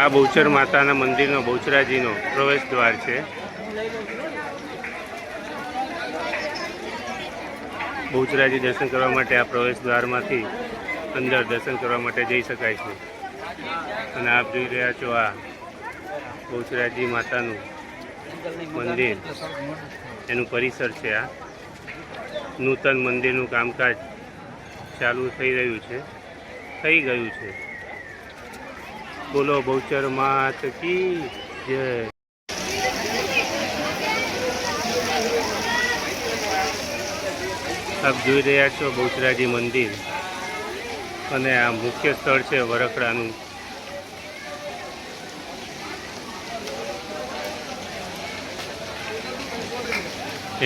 આ બહુચર માતાના મંદિરનો બહુચરાજીનો પ્રવેશ દ્વાર છે. બહુચરાજી દર્શન કરવા માટે આ પ્રવેશ દ્વારમાંથી અંદર દર્શન કરવા માટે જઈ શકાય છે. અને આપ જોઈ રહ્યા છો આ બહુચરાજી માતાનું મંદિર, એનું પરિસર છે. આ નૂતન મંદિરનું કામકાજ ચાલુ થઈ ગયું છે. બોલો બહુચર માત કી જય. આપ જોઈ રહ્યા છો બહુચરાજી મંદિર, અને આ મુખ્ય સ્થળ છે વરખડાનું.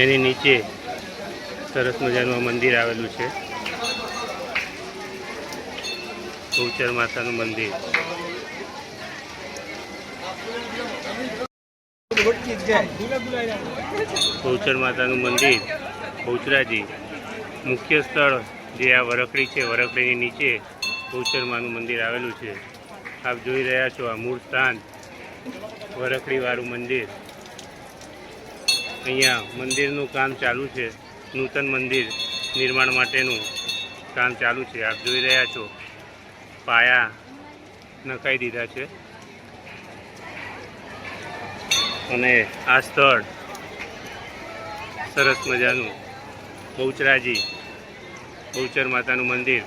એની નીચે સરસ મજાનું આ મંદિર આવેલું છે, બહુચર માતાનું મંદિર. બહુચર માતાનું મંદિર બહુચરાજી મુખ્ય સ્થળ જે આ વરખડી છે, વરખડીની નીચે બહુચર માનું મંદિર આવેલું છે. આપ જોઈ રહ્યા છો આ મૂળ સ્થાન વરખડીવાળું મંદિર. અહીંયા મંદિરનું કામ ચાલુ છે, નૂતન મંદિર નિર્માણ માટેનું કામ ચાલુ છે. આપ જોઈ રહ્યા છો પાયા નખાઈ દીધા છે. અને આ સ્થળ સરસ મજાનું બહુચરાજી બહુચર માતાનું મંદિર,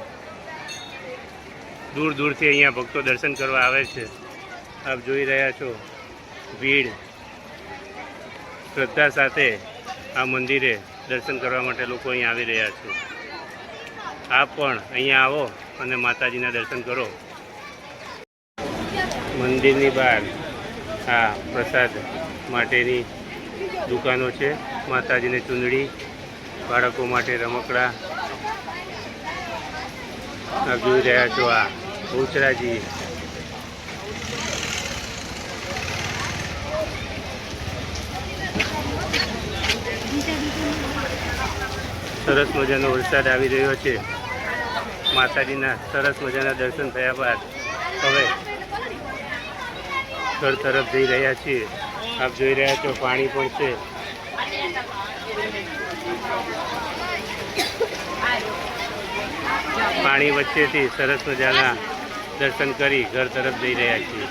દૂર દૂરથી અહીંયા ભક્તો દર્શન કરવા આવે છે. આપ જોઈ રહ્યા છો ભીડ શ્રદ્ધા સાથે આ મંદિરે દર્શન કરવા માટે લોકો અહીં આવી રહ્યા છે. આપ પણ અહીંયા આવો અને માતાજીના દર્શન કરો. મંદિરની બહાર આ પ્રસાદ માટેની દુકાનો છે. માતાજીને ચૂંદડી, બાળકો માટે રમકડા. આપ જોઈ રહ્યા છો આ બહુચરાજી સરસ મજાનો વરસાદ આવી રહ્યો છે. માતાજીના સરસ મજાના દર્શન થયા બાદ હવે ઘર તરફ જઈ રહ્યા છીએ. આપ જોઈ રહ્યા છો પાણી પણ છે. પાણી વચ્ચેથી સરસ મજાના દર્શન કરી ઘર તરફ જઈ રહ્યા છીએ.